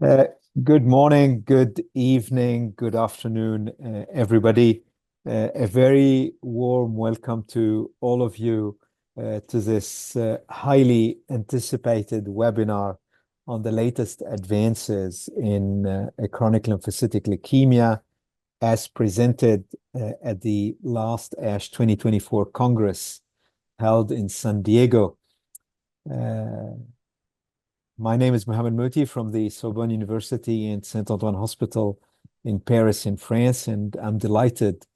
Uh, Good morning, good evening, good afternoon, everybody. A very warm welcome to all of you to this highly anticipated webinar on the latest advances in chronic lymphocytic leukemia as presented at the last ASH 2024 Congress held in San Diego. My name is Mohamed Mouti from the Sorbonne University and Saint-Antoine Hospital in Paris, in France, and I'm delighted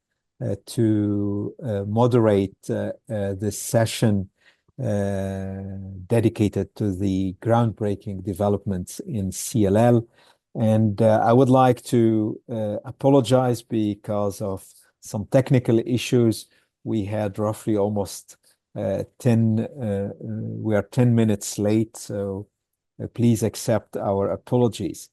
to moderate this session dedicated to the groundbreaking developments in CLL. And I would like to apologize because of some technical issues. We had roughly almost 10, we are 10 minutes late, so please accept our apologies.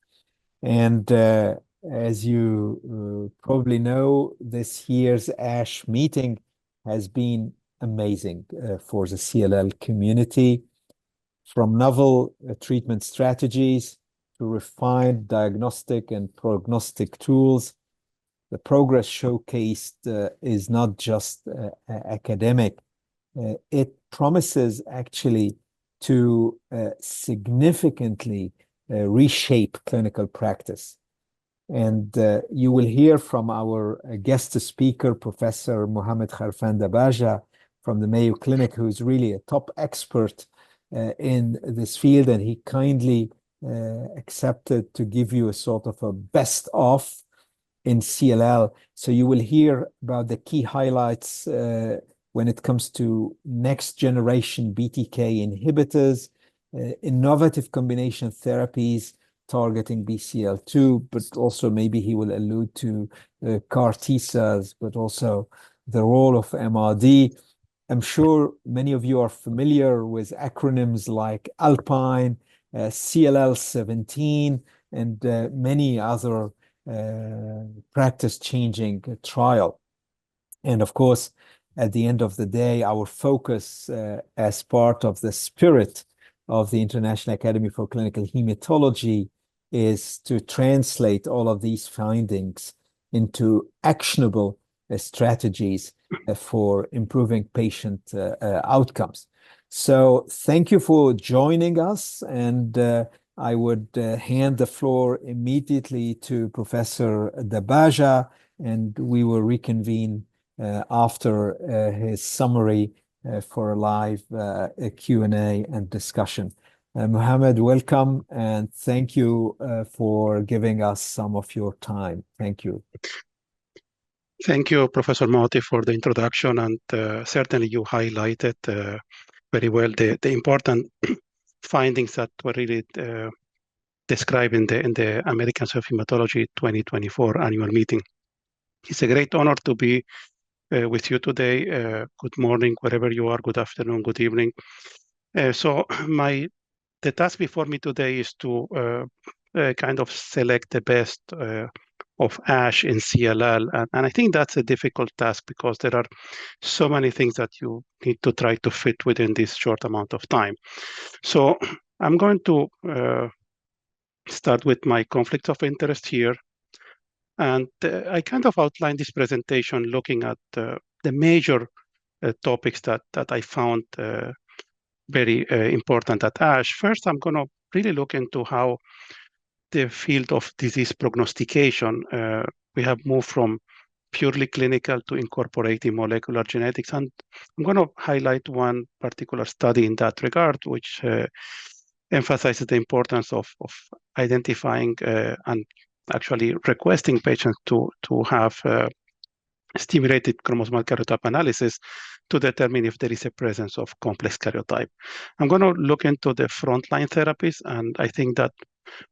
And as you probably know, this year's ASH meeting has been amazing for the CLL community, from novel treatment strategies to refined diagnostic and prognostic tools. The progress showcased is not just academic. It promises actually to significantly reshape clinical practice. And you will hear from our guest speaker, Professor Mohamed Kharfan-Dabaja from the Mayo Clinic, who's really a top expert in this field, and he kindly accepted to give you a sort of a best of in CLL. So you will hear about the key highlights when it comes to next generation BTK inhibitors, innovative combination therapies targeting BCL2, but also maybe he will allude to CAR T cells, but also the role of MRD. I'm sure many of you are familiar with acronyms like Alpine, CLL17, and many other practice-changing trial. And of course, at the end of the day, our focus as part of the spirit of the International Academy for Clinical Hematology is to translate all of these findings into actionable strategies for improving patient outcomes. So thank you for joining us, and I would hand the floor immediately to Professor Dabaja, and we will reconvene after his summary for a live Q&A and discussion. Mohamed, welcome, and thank you for giving us some of your time. Thank you. Thank you, Professor Mouti, for the introduction, and certainly you highlighted very well the important findings that were really described in the American Society of Hematology 2024 annual meeting. It's a great honor to be with you today. Good morning, wherever you are. Good afternoon, good evening. So the task before me today is to kind of select the best of ASH in CLL. And I think that's a difficult task because there are so many things that you need to try to fit within this short amount of time. So I'm going to start with my conflicts of interest here. And I kind of outlined this presentation looking at the major topics that I found very important at ASH. First, I'm going to really look into how the field of disease prognostication, we have moved from purely clinical to incorporating molecular genetics. And I'm going to highlight one particular study in that regard, which emphasizes the importance of identifying and actually requesting patients to have stimulated chromosomal karyotype analysis to determine if there is a presence of complex karyotype. I'm going to look into the frontline therapies, and I think that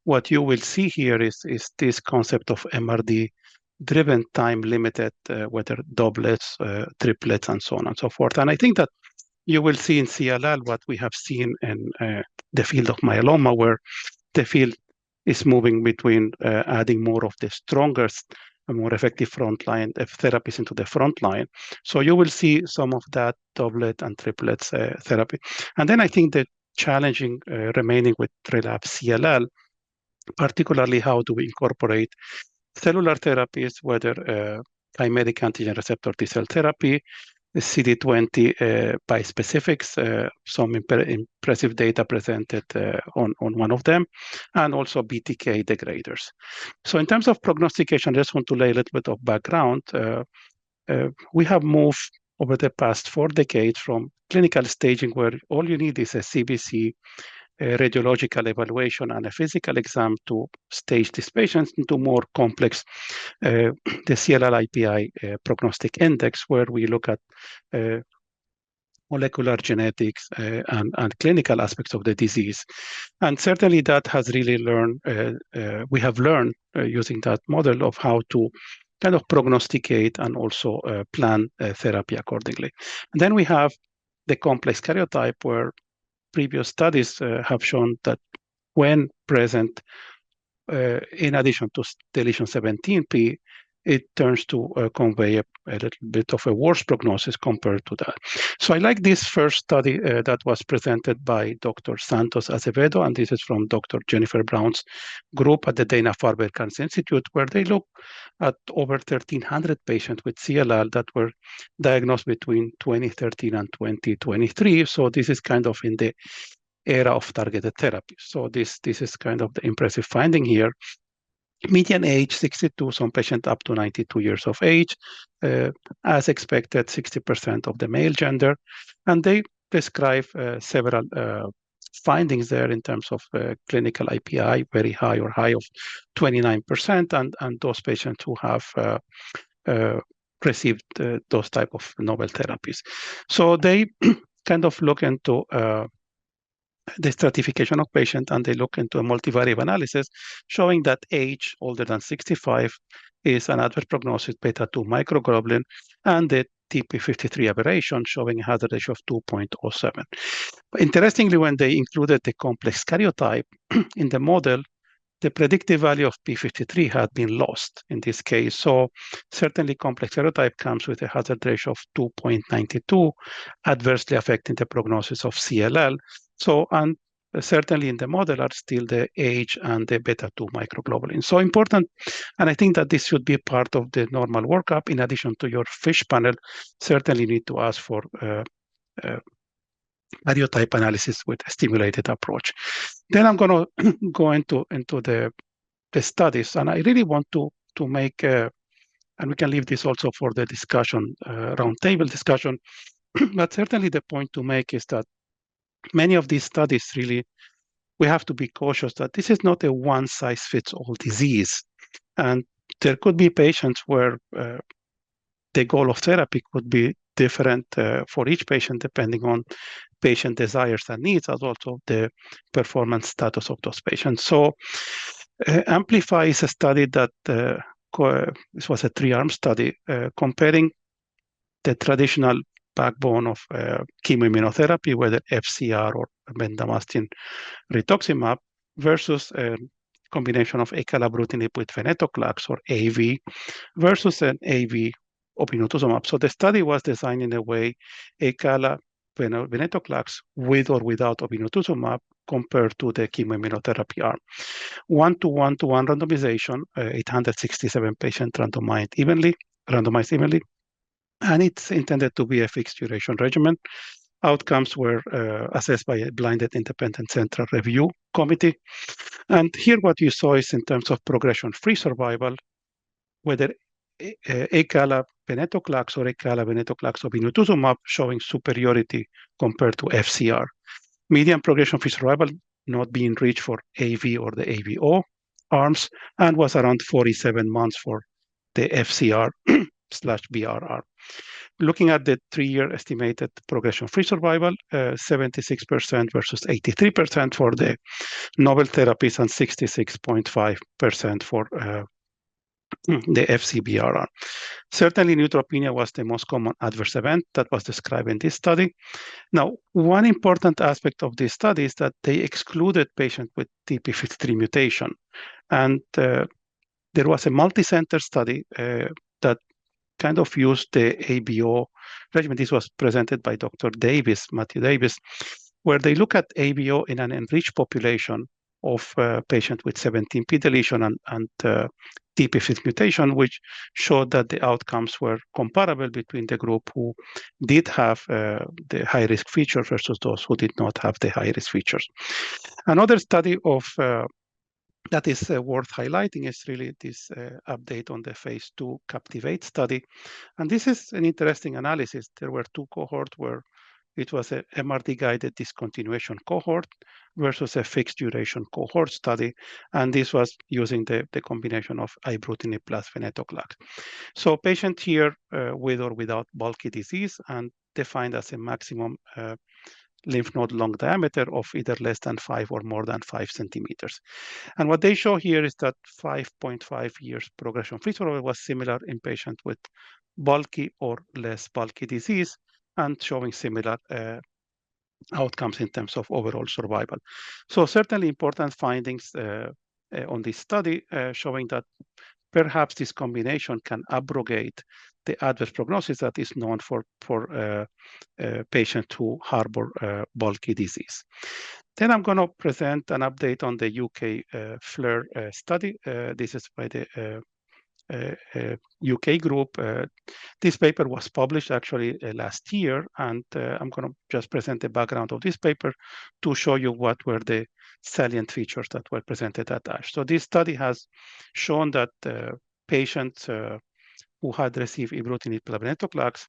what you will see here is this concept of MRD-driven time-limited, whether doublets, triplets, and so on and so forth. And I think that you will see in CLL what we have seen in the field of myeloma, where the field is moving between adding more of the strongest and more effective frontline therapies into the frontline. So you will see some of that doublet and triplets therapy. And then I think the challenging remaining with relapse CLL particularly how do we incorporate cellular therapies, whether chimeric antigen receptor T-cell therapy, the CD20 bispecifics, some impressive data presented on one of them, and also BTK degraders. So in terms of prognostication, I just want to lay a little bit of background. We have moved over the past 4 decades from clinical staging where all you need is a CBC, a radiological evaluation, and a physical exam to stage these patients into more complex, the CLL-IPI prognostic index, where we look at molecular genetics and clinical aspects of the disease. And certainly that has really learned, we have learned using that model of how to kind of prognosticate and also plan therapy accordingly. And then we have the complex karyotype, where previous studies have shown that when present, in addition to deletion 17p, it turns to convey a little bit of a worse prognosis compared to that. So I like this first study that was presented by Dr. Santos Azevedo, and this is from Dr. Jennifer Brown's group at the Dana-Farber Cancer Institute, where they looked at over 1,300 patients with CLL that were diagnosed between 2013 and 2023. So this is kind of in the era of targeted therapy. So this is kind of the impressive finding here. Median age 62, some patients up to 92 years of age, as expected, 60% of the male gender, and they describe several findings there in terms of clinical IPI, very high or high of 29%, and those patients who have received those type of novel therapies. So they kind of look into the stratification of patients, and they look into a multivariate analysis showing that age older than 65 is an adverse prognosis beta-2 microglobulin, and the TP53 aberration showing a hazard ratio of 2.07. But interestingly, when they included the complex karyotype in the model, the predictive value of P53 had been lost in this case. So certainly complex karyotype comes with a hazard ratio of 2.92, adversely affecting the prognosis of CLL. So, and certainly in the model are still the age and the beta-2 microglobulin. So important, and I think that this should be part of the normal workup. In addition to your FISH panel, certainly need to ask for karyotype analysis with a stimulated approach. Then I'm going to go into the studies, and I really want to make, and we can leave this also for the discussion, roundtable discussion, but certainly the point to make is that many of these studies really, we have to be cautious that this is not a one-size-fits-all disease, and there could be patients where the goal of therapy could be different for each patient depending on patient desires and needs, as also the performance status of those patients. So Amplify is a study that, this was a 3-arm study comparing the traditional backbone of chemoimmunotherapy, whether FCR or bendamustine rituximab, versus a combination of acalabrutinib with venetoclax or AV versus an AV obinutuzumab. So the study was designed in a way acala venetoclax with or without obinutuzumab compared to the chemoimmunotherapy arm. 1-to-1 randomization, 867 patients randomized evenly, and it's intended to be a fixed duration regimen. Outcomes were assessed by a blinded independent central review committee. And here what you saw is in terms of progression-free survival, whether acala venetoclax or acala venetoclax obinutuzumab showing superiority compared to FCR. Median progression-free survival not being reached for AV or the AVO arms, and was around 47 months for the FCR/BRR. Looking at the 3-year estimated progression-free survival, 76% versus 83% for the novel therapies and 66.5% for the FCBRR. Certainly neutropenia was the most common adverse event that was described in this study. Now, one important aspect of this study is that they excluded patients with TP53 mutation. And there was a multi-center study that kind of used the ABO regimen. This was presented by Dr. Davis, Matthew Davis, where they look at ABO in an enriched population of patients with 17p deletion and TP50 mutation, which showed that the outcomes were comparable between the group who did have the high-risk feature versus those who did not have the high-risk features. Another study of that is worth highlighting is really this update on the phase 2 Captivate study. And this is an interesting analysis. There were two cohorts where it was a MRD-guided discontinuation cohort versus a fixed duration cohort study. And this was using the combination of ibrutinib plus venetoclax. So patients here with or without bulky disease and defined as a maximum lymph node lung diameter of either less than 5 or more than 5 centimeters. And what they show here is that 5.5 years progression-free survival was similar in patients with bulky or less bulky disease and showing similar outcomes in terms of overall survival. So certainly important findings on this study showing that perhaps this combination can abrogate the adverse prognosis that is known for patients who harbor bulky disease. Then I'm going to present an update on the UK FLIR study. This is by the UK group. This paper was published actually last year, and I'm going to just present the background of this paper to show you what were the salient features that were presented at ASH. So this study has shown that patients who had received ibrutinib plus venetoclax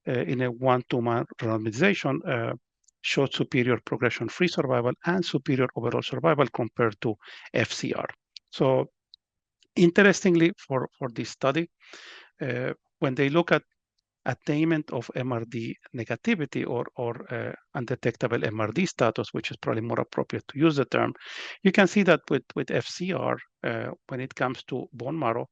in a 1-2 month randomization showed superior progression-free survival and superior overall survival compared to FCR. So interestingly, for this study, when they look at attainment of MRD negativity or undetectable MRD status, which is probably more appropriate to use the term, you can see that with FCR, when it comes to bone marrow,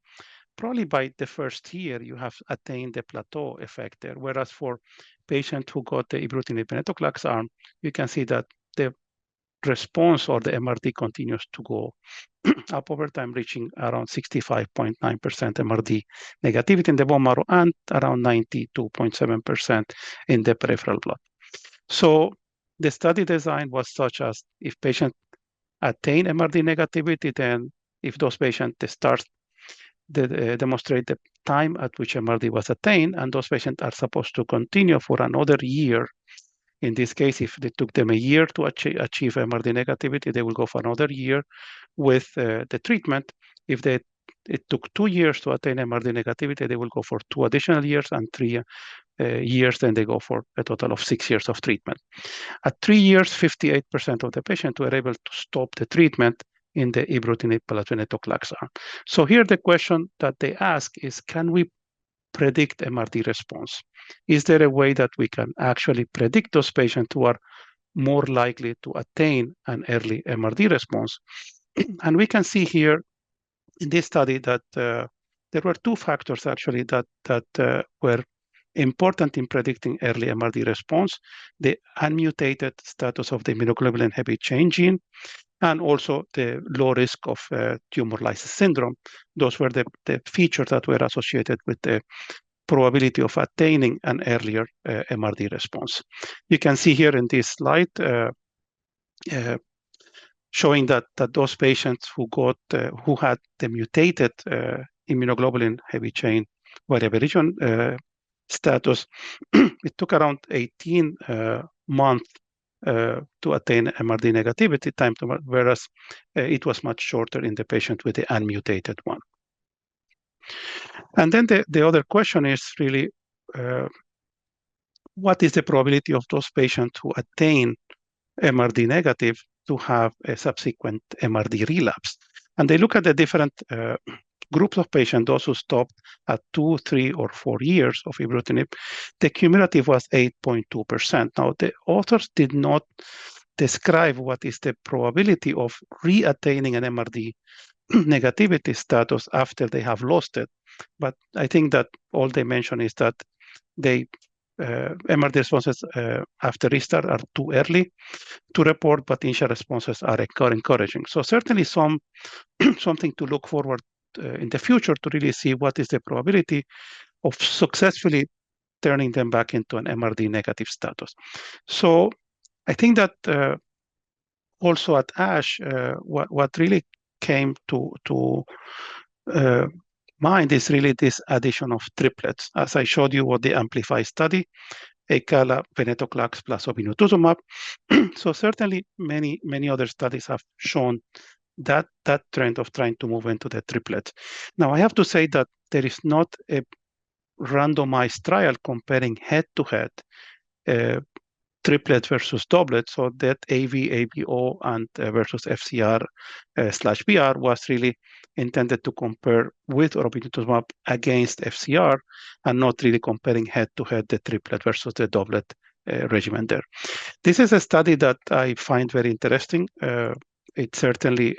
probably by the first year, you have attained the plateau effect there. Whereas for patients who got the ibrutinib venetoclax arm, you can see that the response or the MRD continues to go up over time, reaching around 65.9% MRD negativity in the bone marrow and around 92.7% in the peripheral blood. So the study design was such as if patients attain MRD negativity, then if those patients demonstrate the time at which MRD was attained, and those patients are supposed to continue for another year. In this case, if they took them a year to achieve MRD negativity, they will go for another year with the treatment. If it took 2 years to attain MRD negativity, they will go for 2 additional years, and 3 years, then they go for a total of 6 years of treatment. At 3 years, 58% of the patients were able to stop the treatment in the ibrutinib plus venetoclax arm. So here the question that they ask is, can we predict MRD response? Is there a way that we can actually predict those patients who are more likely to attain an early MRD response? And we can see here in this study that there were 2 factors actually that were important in predicting early MRD response: the unmutated status of the immunoglobulin heavy chain gene, and also the low risk of tumor lysis syndrome. Those were the features that were associated with the probability of attaining an earlier MRD response. You can see here in this slide showing that those patients who had the mutated immunoglobulin heavy chain variable region status, it took around 18 months to attain MRD negativity time, whereas it was much shorter in the patient with the unmutated one. And then the other question is really, what is the probability of those patients who attain MRD negative to have a subsequent MRD relapse? And they look at the different groups of patients, those who stopped at 2, 3, or 4 years of ibrutinib. The cumulative was 8.2%. Now, the authors did not describe what is the probability of re-attaining an MRD negativity status after they have lost it. But I think that all they mention is that they MRD responses after restart are too early to report, but initial responses are encouraging. So certainly something to look forward in the future to really see what is the probability of successfully turning them back into an MRD negative status. So I think that also at ASH, what really came to mind is really this addition of triplets. As I showed you what the AMPLIFY study, Acala, venetoclax plus obinutuzumab. So certainly many other studies have shown that trend of trying to move into the triplets. Now I have to say that there is not a randomized trial comparing head-to-head triplet versus doublet, so that AV, ABO, and versus FCR / BR was really intended to compare with obinutuzumab against FCR, and not really comparing head-to-head the triplet versus the doublet regimen there. This is a study that I find very interesting. It certainly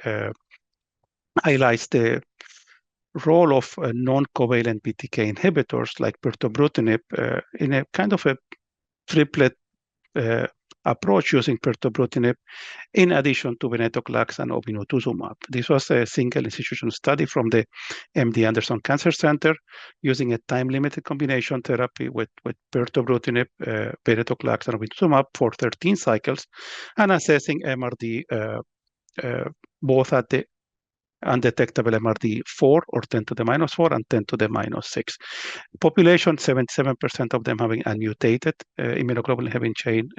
highlights the role of non-covalent BTK inhibitors like pirtobrutinib in a kind of a triplet approach using pirtobrutinib in addition to venetoclax and obinutuzumab. This was a single institution study from the MD Anderson Cancer Center using a time-limited combination therapy with pirtobrutinib, venetoclax, and obinutuzumab for 13 cycles, and assessing MRD both at the undetectable MRD 4 or 10 to the minus 4 and 10 to the minus 6. Population, 77% of them having unmutated immunoglobulin heavy chain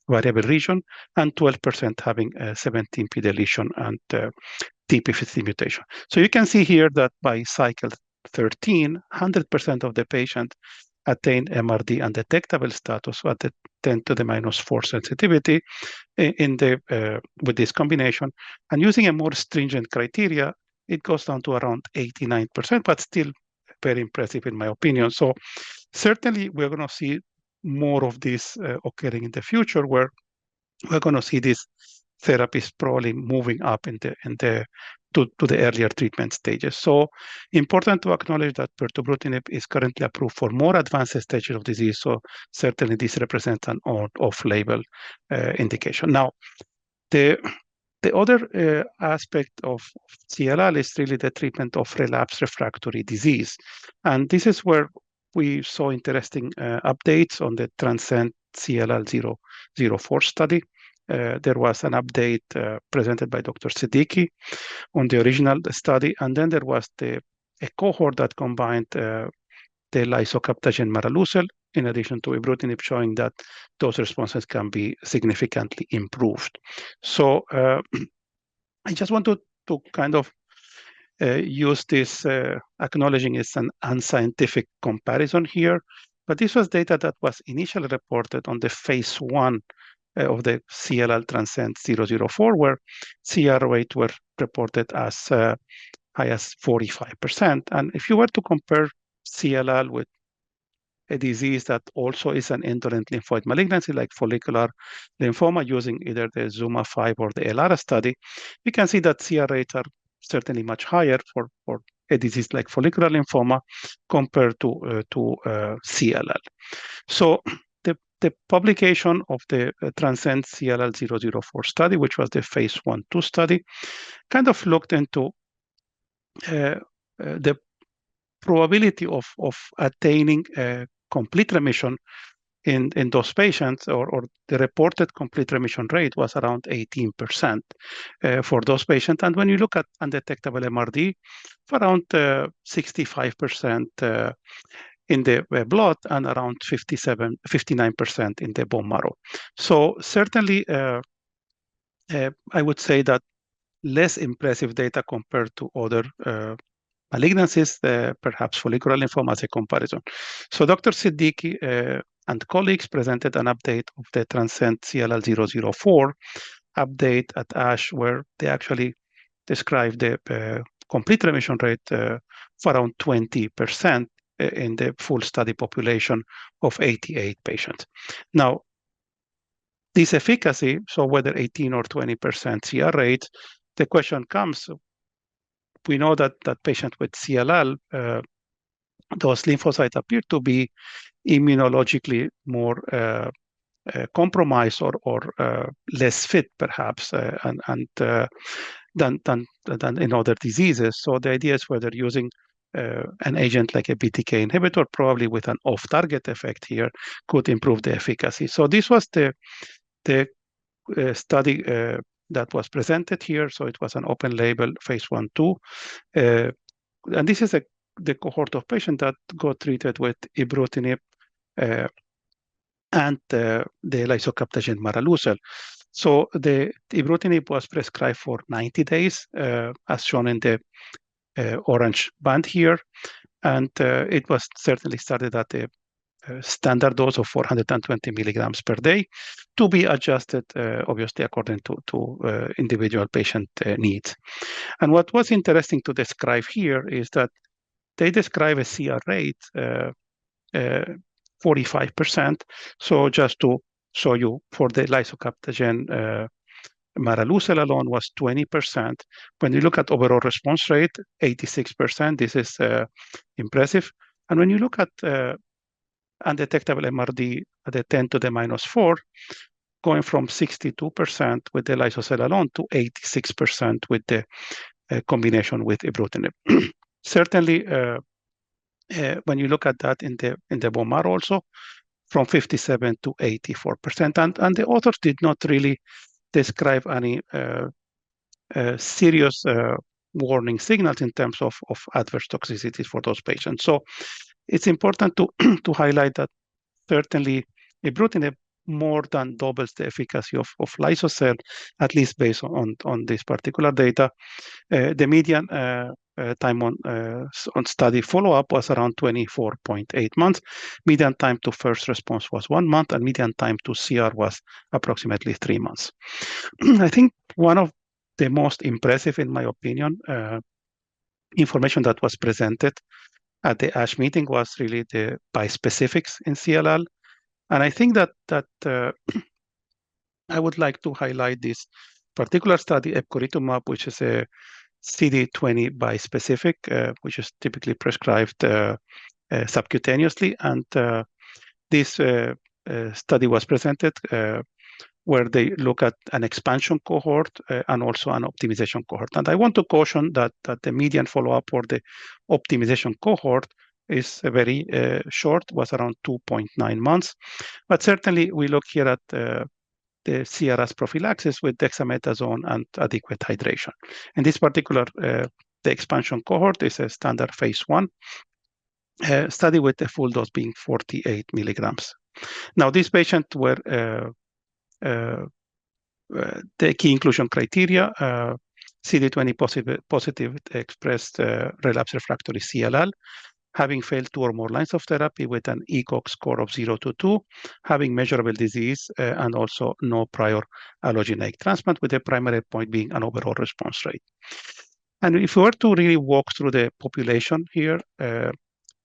variable region, and 12% having 17p deletion and TP50 mutation. So you can see here that by cycle 13, 100% of the patients attain MRD undetectable status at the 10 to the minus 4 sensitivity with this combination. And using a more stringent criteria, it goes down to around 89%, but still very impressive in my opinion. So certainly we're going to see more of this occurring in the future, where we're going to see these therapies probably moving up to the earlier treatment stages. So important to acknowledge that pirtobrutinib is currently approved for more advanced stages of disease. So certainly this represents an off-label indication. Now, the other aspect of CLL is really the treatment of relapsed refractory disease. And this is where we saw interesting updates on the Transcend CLL 004 study. There was an update presented by Dr. Siddiqui on the original study, and then there was a cohort that combined the lisocabtagene maraleucel in addition to ibrutinib, showing that those responses can be significantly improved. So I just want to kind of use this, acknowledging it's an unscientific comparison here, but this was data that was initially reported on the phase 1 of the CLL Transcend 004, where CR rates were reported as high as 45%. And if you were to compare CLL with a disease that also is an indolent lymphoid malignancy like follicular lymphoma using either the ZUMA-5 or the ELARA study, we can see that CR rates are certainly much higher for a disease like follicular lymphoma compared to CLL. So the publication of the Transcend CLL 004 study, which was the phase 1/2 study, kind of looked into the probability of attaining complete remission in those patients, or the reported complete remission rate was around 18% for those patients. And when you look at undetectable MRD, around 65% in the blood and around 59% in the bone marrow. So certainly, I would say that less impressive data compared to other malignancies, perhaps follicular lymphoma as a comparison. So Dr. Siddiqui and colleagues presented an update of the Transcend CLL 004 update at ASH, where they actually described the complete remission rate for around 20% in the full study population of 88 patients. Now, this efficacy, so whether 18 or 20% CR rate, the question comes, we know that patients with CLL, those lymphocytes appear to be immunologically more compromised or less fit, perhaps, than in other diseases. So the idea is whether using an agent like a BTK inhibitor, probably with an off-target effect here, could improve the efficacy. So this was the study that was presented here. So it was an open label phase 1/2. And this is the cohort of patients that got treated with ibrutinib and the lisocabtagene maraleucel. So the ibrutinib was prescribed for 90 days, as shown in the orange band here. And it was certainly started at a standard dose of 420 milligrams per day, to be adjusted, obviously, according to individual patient needs. And what was interesting to describe here is that they describe a CR rate, 45%. So just to show you, for the lisocabtagene maraleucel alone was 20%. When you look at overall response rate, 86%, this is impressive. And when you look at undetectable MRD at the 10 to the -4, going from 62% with the lisocel alone to 86% with the combination with ibrutinib. Certainly, when you look at that in the bone marrow also, from 57 to 84%. And the authors did not really describe any serious warning signals in terms of adverse toxicities for those patients. So it's important to highlight that certainly ibrutinib more than doubles the efficacy of lisocel, at least based on this particular data. The median time on study follow-up was around 24.8 months. Median time to first response was 1 month, and median time to CR was approximately 3 months. I think one of the most impressive, in my opinion, information that was presented at the ASH meeting was really the bispecifics in CLL. And I think that I would like to highlight this particular study, epcoritamab, which is a CD20 bispecific, which is typically prescribed subcutaneously. And this study was presented where they look at an expansion cohort and also an optimization cohort. And I want to caution that the median follow-up for the optimization cohort is very short, was around 2.9 months. But certainly we look here at the CRS prophylaxis with dexamethasone and adequate hydration. In this particular, the expansion cohort is a standard phase 1 study with the full dose being 48 milligrams. Now, these patients were the key inclusion criteria, CD20 positive expressed relapse refractory CLL, having failed 2 or more lines of therapy with an ECOG score of 0 to 2, having measurable disease, and also no prior allogeneic transplant, with the primary point being an overall response rate. And if we were to really walk through the population here,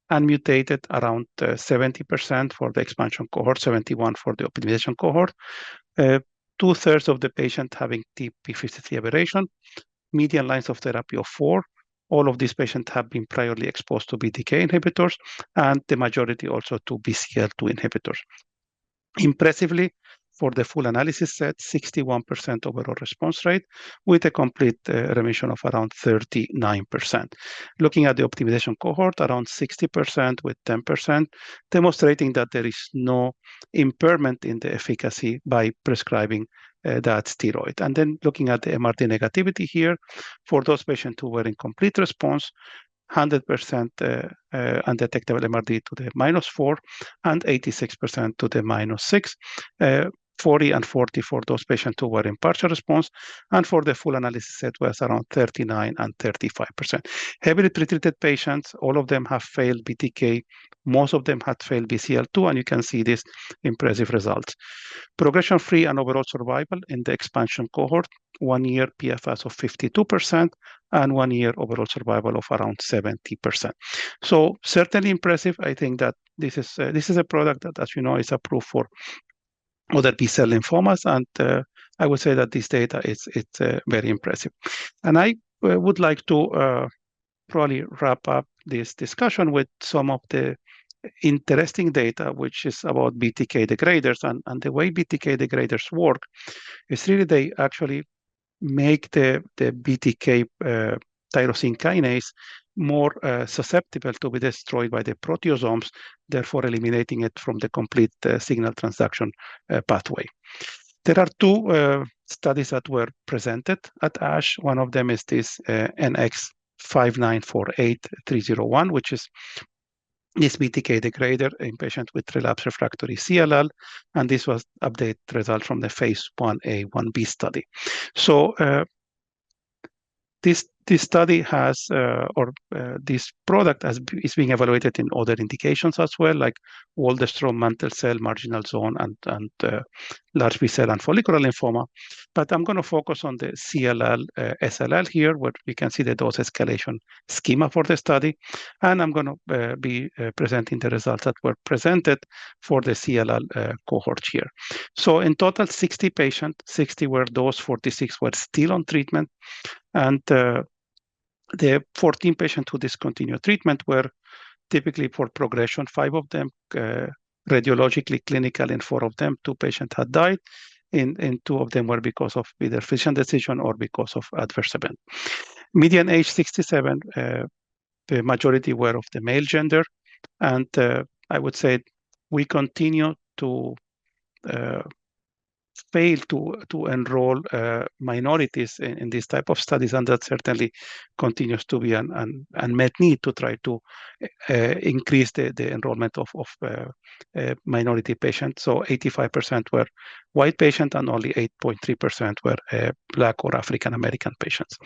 unmutated around 70% for the expansion cohort, 71% for the optimization cohort, 2/3 of the patient having TP53 aberration, median lines of therapy of 4. All of these patients have been priorly exposed to BTK inhibitors, and the majority also to BCL2 inhibitors. Impressively, for the full analysis set, 61% overall response rate with a complete remission of around 39%. Looking at the optimization cohort, around 60% with 10%, demonstrating that there is no impairment in the efficacy by prescribing that steroid. And then looking at the MRD negativity here, for those patients who were in complete response, 100% undetectable MRD to the -4 and 86% to the -6, 40 and 40 for those patients who were in partial response, and for the full analysis set was around 39 and 35%. Heavily pretreated patients, all of them have failed BTK, most of them had failed BCL2, and you can see these impressive results. Progression-free and overall survival in the expansion cohort, 1 year PFS of 52%, and 1 year overall survival of around 70%. So certainly impressive. I think that this is a product that, as you know, is approved for other B-cell lymphomas, and I would say that this data is very impressive. And I would like to probably wrap up this discussion with some of the interesting data, which is about BTK degraders. And the way BTK degraders work is really they actually make the BTK tyrosine kinase more susceptible to be destroyed by the proteasomes, therefore eliminating it from the complete signal transduction pathway. There are 2 studies that were presented at ASH. One of them is this NX-5948301, which is this BTK degrader in patients with relapsed refractory CLL, and this was update result from the phase 1A, 1B study. So this study has, this product is being evaluated in other indications as well, like Waldenström, mantle cell, marginal zone, and large B-cell and follicular lymphoma. But I'm going to focus on the CLL, SLL here, where we can see the dose escalation schema for the study. And I'm going to be presenting the results that were presented for the CLL cohort here. So in total, 60 patients, 60 were dosed, 46 were still on treatment. And the 14 patients who discontinued treatment were typically for progression, 5 of them radiologically clinical, and 4 of them, 2 patients had died, and 2 of them were because of either physician decision or because of adverse event. Median age 67, the majority were of the male gender, and I would say we continue to fail to enroll minorities in this type of studies, and that certainly continues to be an unmet need to try to increase the enrollment of minority patients. So 85% were white patients and only 8.3% were Black or African American patients.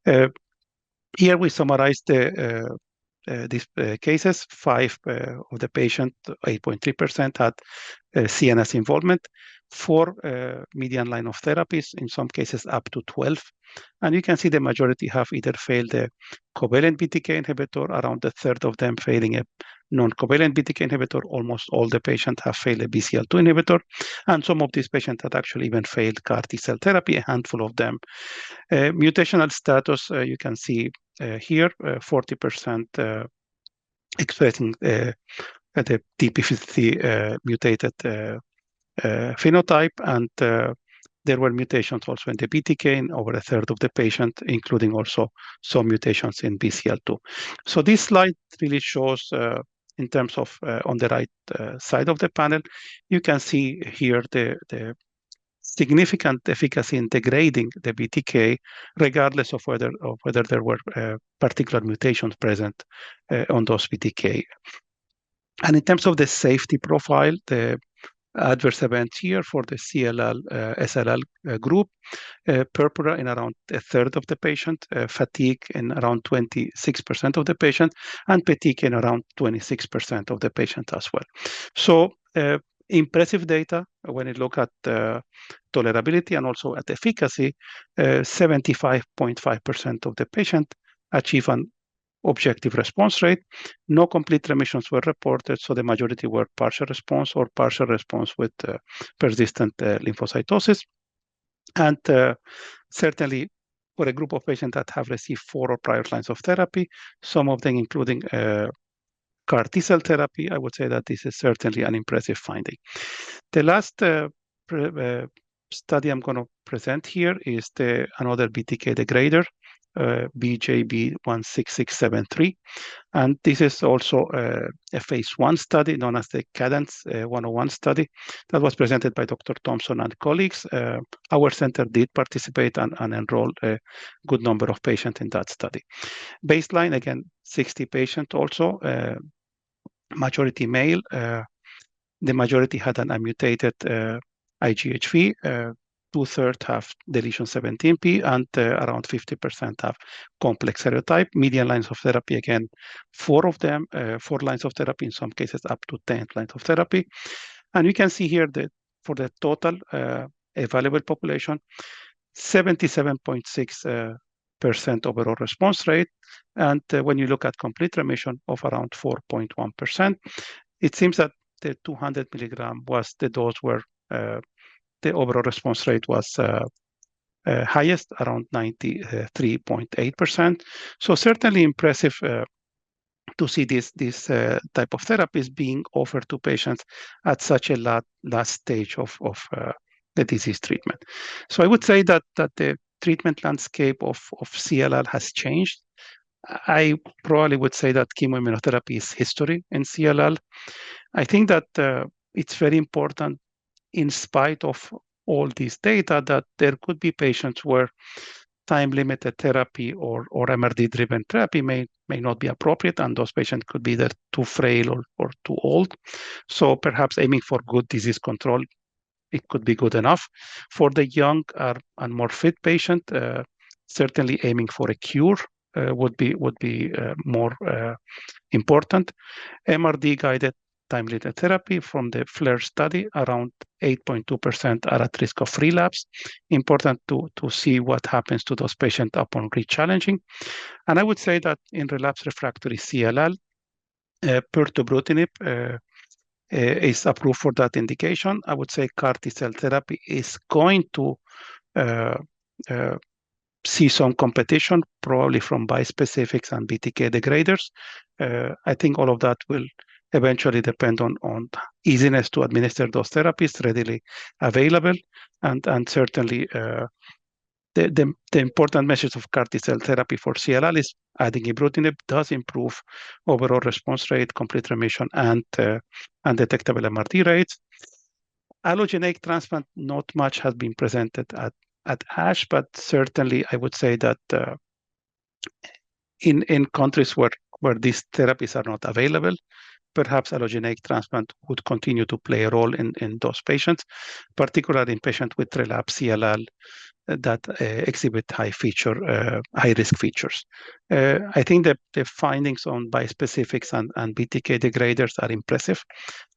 Here we summarize these cases. 5 of the patients, 8.3%, had CNS involvement. 4 median line of therapies, in some cases up to 12. And you can see the majority have either failed a covalent BTK inhibitor, around a third of them failing a non-covalent BTK inhibitor. Almost all the patients have failed a BCL2 inhibitor. And some of these patients had actually even failed CAR T-cell therapy, a handful of them. Mutational status, you can see here, 40% expressing the TP53 mutated phenotype, and there were mutations also in the BTK in over a third of the patient, including also some mutations in BCL2. So this slide really shows, in terms of on the right side of the panel, you can see here the significant efficacy in degrading the BTK, regardless of whether there were particular mutations present on those BTK. And in terms of the safety profile, the adverse events here for the CLL, SLL group, purpura in around a third of the patient, fatigue in around 26% of the patient, and fatigue in around 26% of the patient as well. So impressive data when you look at tolerability and also at efficacy. 75.5% of the patient achieve an objective response rate. No complete remissions were reported, so the majority were partial response or partial response with persistent lymphocytosis. And certainly for a group of patients that have received 4 or prior lines of therapy, some of them including CAR T-cell therapy, I would say that this is certainly an impressive finding. The last study I'm going to present here is another BTK degrader, BJB16673. And this is also a phase 1 study known as the Cadence 101 study that was presented by Dr. Thompson and colleagues. Our center did participate and enroll a good number of patients in that study. Baseline, again, 60 patients also, majority male. The majority had an unmutated IGHV. 2/3 have deletion 17p, and around 50% have complex serotype. Median lines of therapy, again, 4 of them, 4 lines of therapy, in some cases up to 10 lines of therapy. And you can see here that for the total evaluable population, 77.6% overall response rate. And when you look at complete remission of around 4.1%, it seems that the 200 milligram was the dose where the overall response rate was highest, around 93.8%. So certainly impressive to see this type of therapies being offered to patients at such a last stage of the disease treatment. So I would say that the treatment landscape of CLL has changed. I probably would say that chemoimmunotherapy is history in CLL. I think that it's very important, in spite of all these data that there could be patients where time-limited therapy or MRD-driven therapy may not be appropriate, and those patients could be either too frail or too old. So perhaps aiming for good disease control, it could be good enough. For the young and more fit patient, certainly aiming for a cure would be more important. MRD-guided time-limited therapy from the FLAIR study, around 8.2% are at risk of relapse. Important to see what happens to those patients upon re-challenging. And I would say that in relapse refractory CLL, pirtobrutinib is approved for that indication. I would say CAR T-cell therapy is going to see some competition, probably from bispecifics and BTK degraders. I think all of that will eventually depend on easiness to administer those therapies, readily available, and certainly the important message of CAR T-cell therapy for CLL is adding ibrutinib does improve overall response rate, complete remission, and detectable MRD rates. Allogeneic transplant, not much has been presented at ASH, but certainly I would say that in countries where these therapies are not available, perhaps allogeneic transplant would continue to play a role in those patients, particularly in patients with relapsed CLL that exhibit high risk features. I think that the findings on bispecifics and BTK degraders are impressive.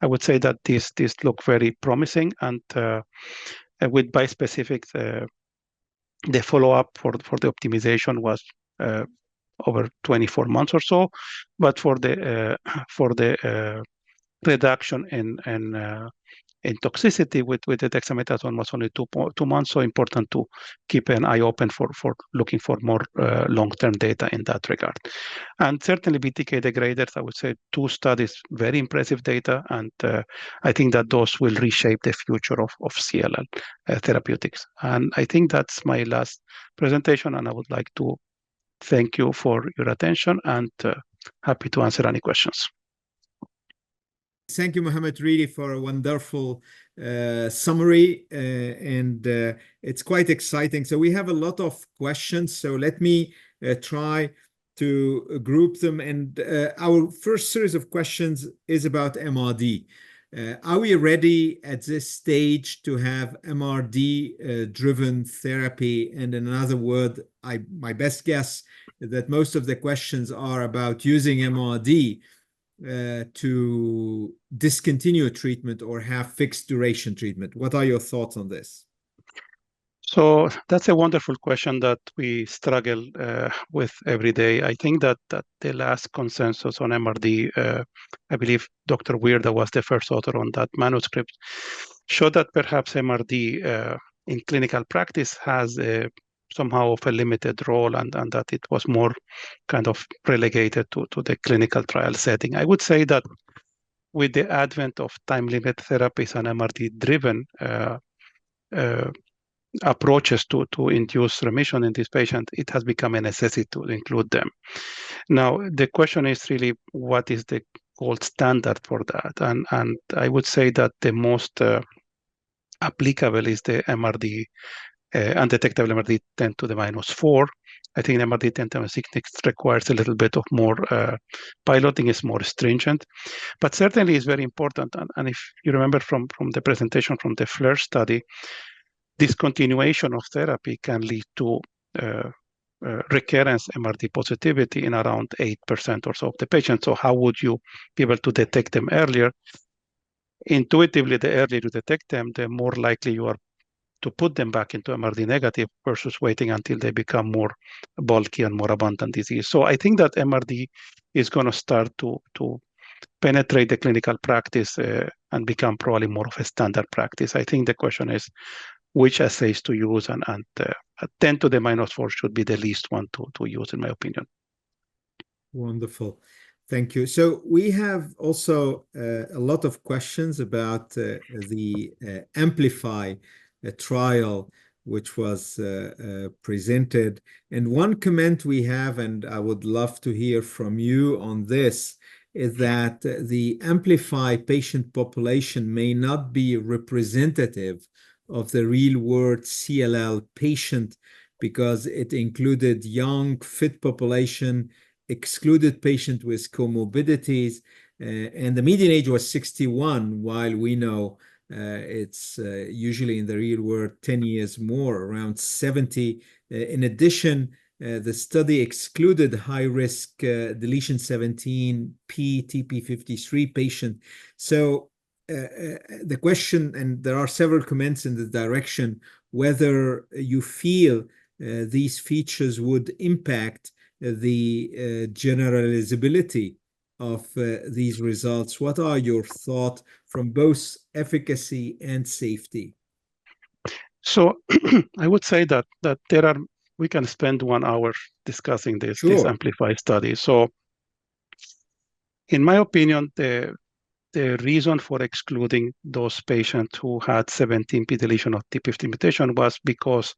I would say that these look very promising, and with bispecifics, the follow-up for the optimization was over 24 months or so, but for the reduction in toxicity with the dexamethasone was only 2 months. So important to keep an eye open for looking for more long-term data in that regard. And certainly BTK degraders, I would say 2 studies, very impressive data, and I think that those will reshape the future of CLL therapeutics. And I think that's my last presentation, and I would like to thank you for your attention, and happy to answer any questions. Thank you, Mohamed, really for a wonderful summary, and it's quite exciting. So we have a lot of questions, so let me try to group them. And our first series of questions is about MRD. Are we ready at this stage to have MRD-driven therapy? And in another word, my best guess is that most of the questions are about using MRD to discontinue treatment or have fixed duration treatment. What are your thoughts on this? So that's a wonderful question that we struggle with every day. I think that the last consensus on MRD, I believe Dr. Weirda was the first author on that manuscript, showed that perhaps MRD in clinical practice has somehow of a limited role, and that it was more kind of relegated to the clinical trial setting. I would say that with the advent of time-limit therapies and MRD-driven approaches to induce remission in this patient, it has become a necessity to include them. Now, the question is really, what is the gold standard for that? And I would say that the most applicable is the MRD, undetectable MRD 10 to the -4. I think MRD 10 to the -6 requires a little bit of more piloting, is more stringent, but certainly is very important. And if you remember from the presentation from the FLAIR study, discontinuation of therapy can lead to recurrence MRD positivity in around 8% or so of the patients. So how would you be able to detect them earlier? Intuitively, the earlier you detect them, the more likely you are to put them back into MRD negative versus waiting until they become more bulky and more abundant disease. So I think that MRD is going to start to penetrate the clinical practice and become probably more of a standard practice. I think the question is which assays to use, and 10 to the -4 should be the least one to use, in my opinion. Wonderful. Thank you. So we have also a lot of questions about the Amplify trial, which was presented. And one comment we have, and I would love to hear from you on this, is that the Amplify patient population may not be representative of the real-world CLL patient because it included young, fit population, excluded patient with comorbidities, and the median age was 61, while we know it's usually in the real world 10 years more, around 70. In addition, the study excluded high-risk deletion 17p TP53 patient. So the question, and there are several comments in the direction, whether you feel these features would impact the generalizability of these results. What are your thoughts from both efficacy and safety? So I would say that we can spend 1 hour discussing this Amplify study. So in my opinion, the reason for excluding those patients who had 17p deletion of TP50 mutation was because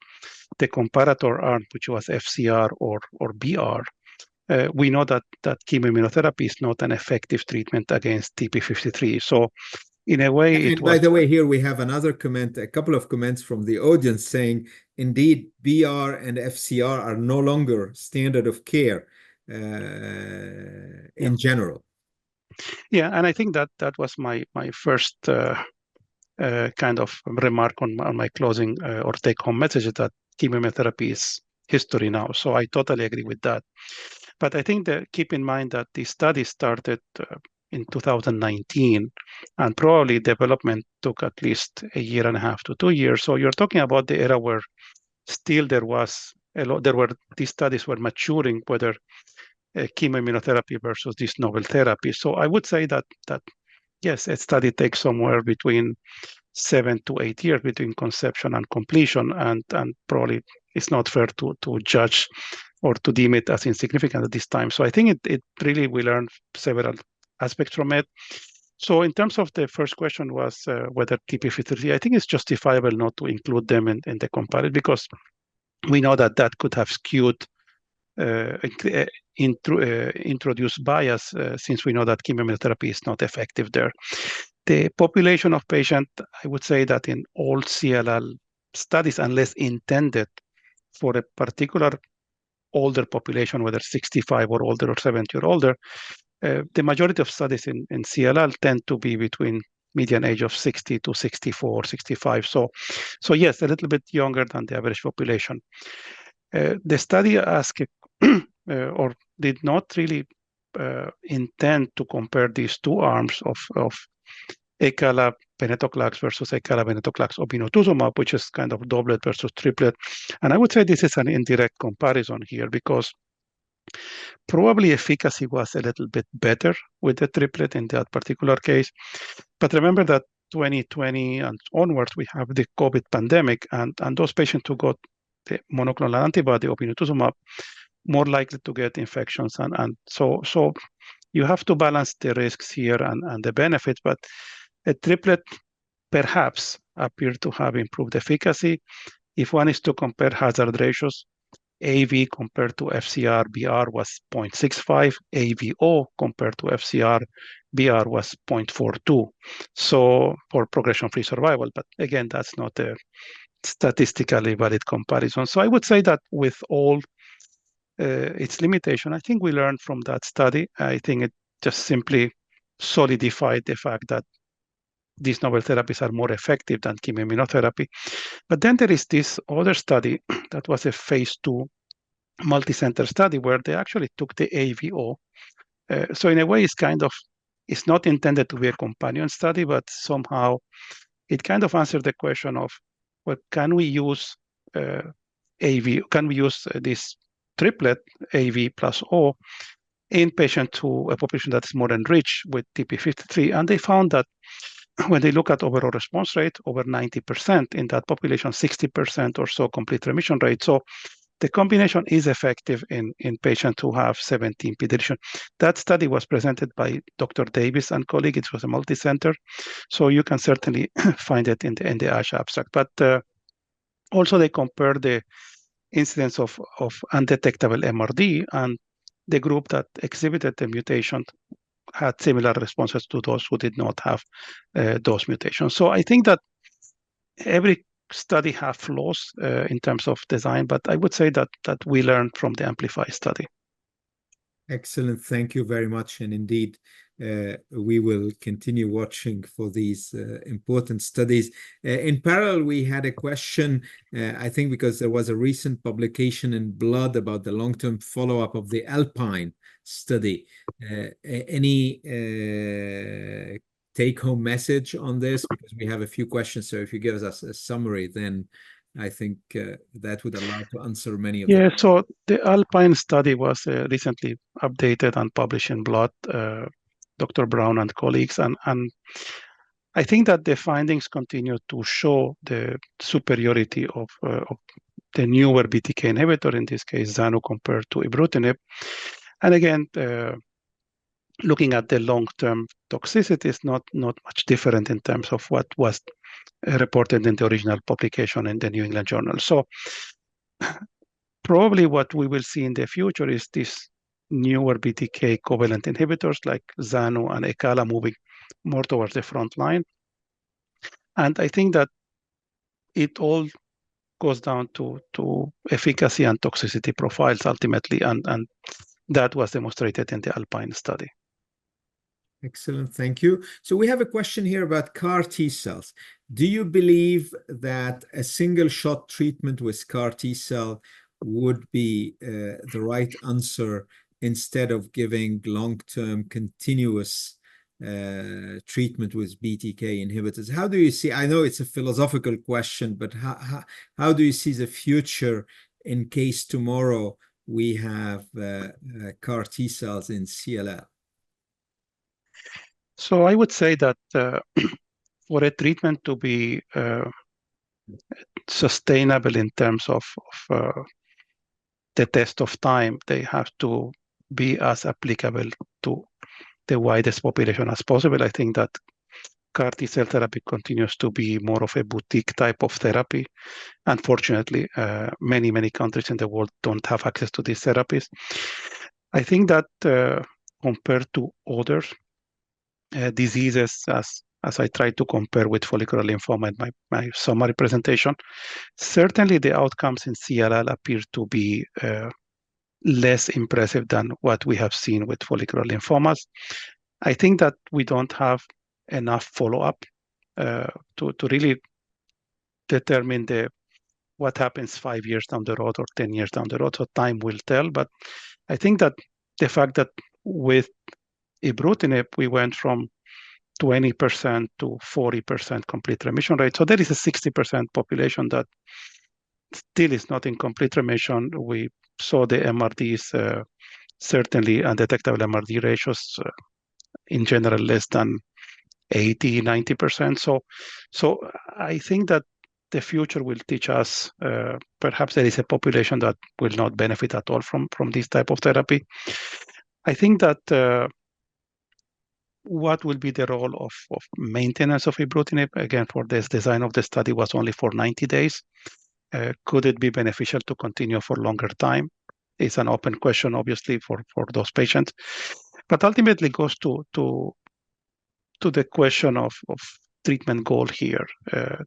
the comparator arm, which was FCR or BR, we know that chemoimmunotherapy is not an effective treatment against TP53. So in a way, and by the way, here we have another comment, a couple of comments from the audience saying, indeed, BR and FCR are no longer standard of care in general. Yeah, and I think that was my first kind of remark on my closing or take-home message, that chemotherapy is history now. So I totally agree with that. But I think that keep in mind that the study started in 2019, and probably development took at least 1.5 to 2 years. So you're talking about the era where still these studies were maturing, whether chemoimmunotherapy versus this novel therapy. So I would say that yes, a study takes somewhere between 7 to 8 years between conception and completion, and probably it's not fair to judge or to deem it as insignificant at this time. So I think it really, we learned several aspects from it. So in terms of the first question was whether TP53, I think it's justifiable not to include them in the comparison, because we know that could have skewed introduced bias, since we know that chemotherapy is not effective there. The population of patients, I would say that in all CLL studies, unless intended for a particular older population, whether 65 or older or 70 or older, the majority of studies in CLL tend to be between median age of 60 to 64, 65. So yes, a little bit younger than the average population. The study asked or did not really intend to compare these two arms of Acala venetoclax versus Acala venetoclax obinutuzumab, which is kind of doublet versus triplet. And I would say this is an indirect comparison here, because probably efficacy was a little bit better with the triplet in that particular case. But remember that 2020 and onwards, we have the COVID pandemic, and those patients who got the monoclonal antibody obinutuzumab more likely to get infections, and so you have to balance the risks here and the benefits. But a triplet perhaps appeared to have improved efficacy. If one is to compare hazard ratios, AV compared to FCR BR was 0.65, AVO compared to FCR BR was 0.42. So for progression-free survival, but again, that's not a statistically valid comparison. So I would say that with all its limitation, I think we learned from that study. I think it just simply solidified the fact that these novel therapies are more effective than chemoimmunotherapy. But then there is this other study that was a phase 2 multi-center study where they actually took the AVO. So in a way, it's not intended to be a companion study, but somehow it kind of answered the question of, well, can we use this triplet AV plus O in patients a population that is more enriched with TP53? And they found that when they look at overall response rate, over 90% in that population, 60% or so complete remission rate. So the combination is effective in patients who have 17p deletion. That study was presented by Dr. Davis and colleague. It was a multi-center, so you can certainly find it in the ASH abstract. But also they compared the incidence of undetectable MRD, and the group that exhibited the mutation had similar responses to those who did not have those mutations. So I think that every study have flaws in terms of design, but I would say that we learned from the Amplify study. Excellent. Thank you very much. And indeed, we will continue watching for these important studies. In parallel, we had a question, I think because there was a recent publication in Blood about the long-term follow-up of the Alpine study. Any take-home message on this? Because we have a few questions. So if you give us a summary, then I think that would allow to answer many of them. Yeah, so the Alpine study was recently updated and published in Blood, Dr. Brown and colleagues, and I think that the findings continue to show the superiority of the newer BTK inhibitor, in this case Zanu, compared to ibrutinib. And again, looking at the long-term toxicity is not much different in terms of what was reported in the original publication in the New England Journal. So probably what we will see in the future is these newer BTK covalent inhibitors like Zanu and Ecala moving more towards the front line. And I think that it all goes down to efficacy and toxicity profiles ultimately, and that was demonstrated in the Alpine study. Excellent, thank you. So we have a question here about CAR T cells. Do you believe that a single shot treatment with CAR T cell would be the right answer instead of giving long-term continuous treatment with BTK inhibitors? How do you see, I know it's a philosophical question, but how do you see the future in case tomorrow we have CAR T cells in CLL? So I would say that for a treatment to be sustainable in terms of the test of time, they have to be as applicable to the widest population as possible. I think that CAR T cell therapy continues to be more of a boutique type of therapy. Unfortunately, many countries in the world don't have access to these therapies. I think that compared to other diseases, as I try to compare with follicular lymphoma in my summary presentation, certainly the outcomes in CLL appear to be less impressive than what we have seen with follicular lymphomas. I think that we don't have enough follow-up to really determine what happens 5 years down the road or 10 years down the road. So time will tell. But I think that the fact that with ibrutinib, we went from 20% to 40% complete remission rate. So there is a 60% population that still is not in complete remission. We saw the MRDs, certainly undetectable MRD ratios in general less than 80, 90%. So I think that the future will teach us perhaps there is a population that will not benefit at all from this type of therapy. I think that what will be the role of maintenance of ibrutinib? Again, for this design of the study was only for 90 days. Could it be beneficial to continue for longer time? It's an open question, obviously, for those patients. But ultimately goes to the question of treatment goal here.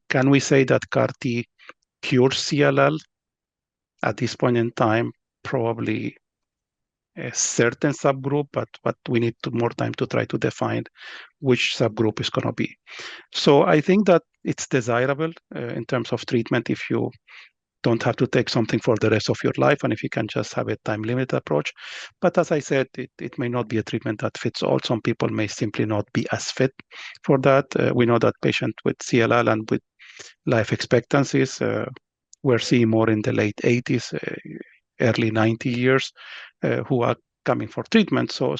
Can we say that CAR T cures CLL? At this point in time, probably a certain subgroup, but we need more time to try to define which subgroup is going to be. So I think that it's desirable in terms of treatment if you don't have to take something for the rest of your life and if you can just have a time-limited approach. But as I said, it may not be a treatment that fits all. Some people may simply not be as fit for that. We know that patients with CLL and with life expectancies, we're seeing more in the late 80s, early 90 years, who are coming for treatment. So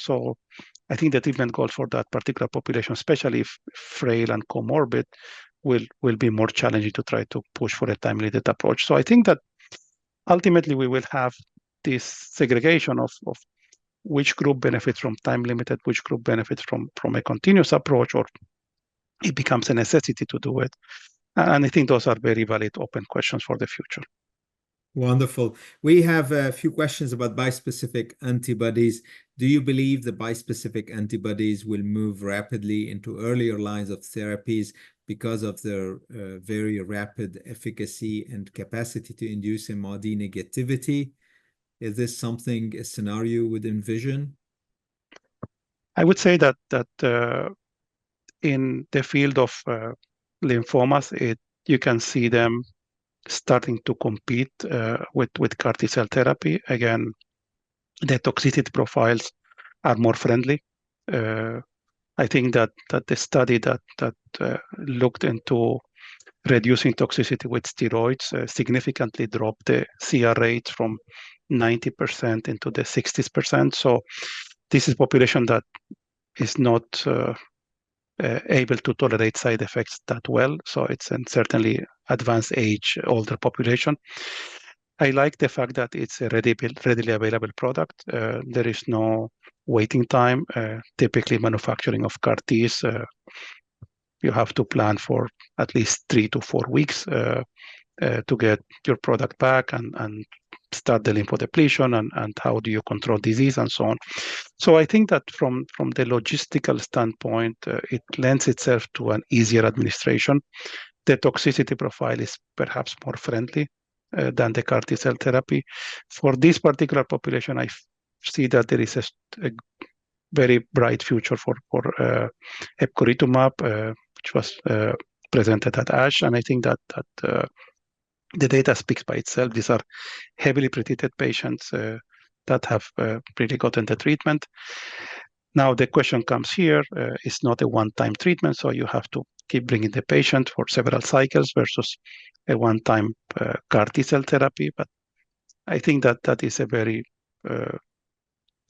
I think the treatment goal for that particular population, especially if frail and comorbid, will be more challenging to try to push for a time-limited approach. So I think that ultimately we will have this segregation of which group benefits from time-limited, which group benefits from a continuous approach, or it becomes a necessity to do it. And I think those are very valid open questions for the future. Wonderful. We have a few questions about bispecific antibodies. Do you believe the bispecific antibodies will move rapidly into earlier lines of therapies because of their very rapid efficacy and capacity to induce MRD negativity. Is this something, a scenario you would envision? I would say that in the field of lymphomas, you can see them starting to compete with CAR T-cell therapy. Again, the toxicity profiles are more friendly. I think that the study that looked into reducing toxicity with steroids significantly dropped the CR rates from 90% into the 60%. So this is a population that is not able to tolerate side effects that well. So it's certainly advanced age, older population. I like the fact that it's a readily available product. There is no waiting time. Typically, manufacturing of CAR Ts, you have to plan for at least 3 to 4 weeks to get your product back and start the lymphodepletion and how do you control disease and so on. So I think that from the logistical standpoint, it lends itself to an easier administration. The toxicity profile is perhaps more friendly than the CAR T-cell therapy. For this particular population, I see that there is a very bright future for epcoritamab, which was presented at ASH, and I think that the data speaks by itself. These are heavily pretreated patients that have really gotten the treatment. Now the question comes here, it's not a one-time treatment, so you have to keep bringing the patient for several cycles versus a one-time CAR T-cell therapy. But I think that is a very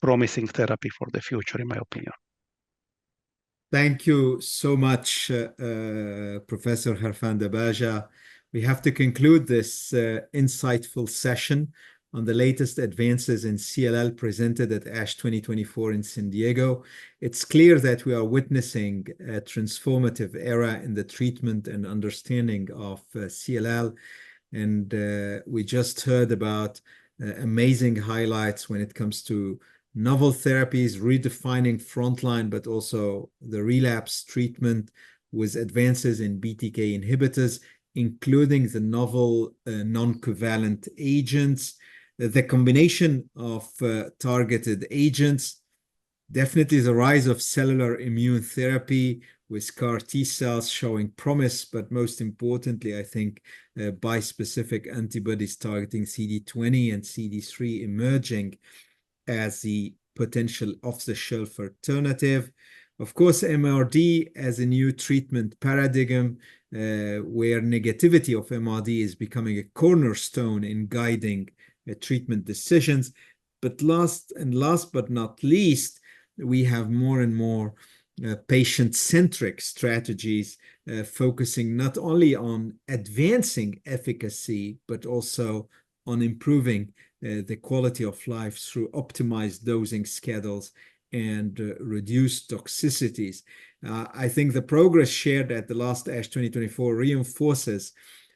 promising therapy for the future, in my opinion. Thank you so much, Professor Kharfan-Dabaja. We have to conclude this insightful session on the latest advances in CLL presented at ASH 2024 in San Diego. It's clear that we are witnessing a transformative era in the treatment and understanding of CLL. And we just heard about amazing highlights when it comes to novel therapies, redefining frontline, but also the relapse treatment with advances in BTK inhibitors, including the novel non-covalent agents, the combination of targeted agents, definitely the rise of cellular immune therapy with CAR T cells showing promise, but most importantly, I think bispecific antibodies targeting CD20 and CD3 emerging as the potential off-the-shelf alternative. Of course, MRD as a new treatment paradigm where negativity of MRD is becoming a cornerstone in guiding treatment decisions. But last but not least, we have more and more patient-centric strategies focusing not only on advancing efficacy, but also on improving the quality of life through optimized dosing schedules and reduced toxicities. I think the progress shared at the last ASH 2024 reinforces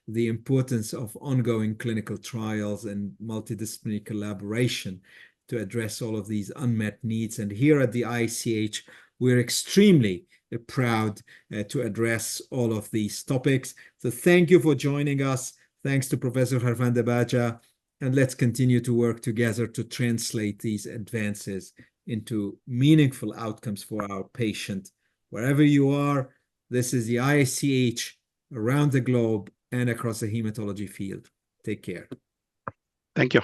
the importance of ongoing clinical trials and multidisciplinary collaboration to address all of these unmet needs. And here at the ICH, we're extremely proud to address all of these topics. So thank you for joining us. Thanks to Professor Kharfan-Dabaja. And let's continue to work together to translate these advances into meaningful outcomes for our patient. Wherever you are, this is the ICH around the globe and across the hematology field. Take care. Thank you.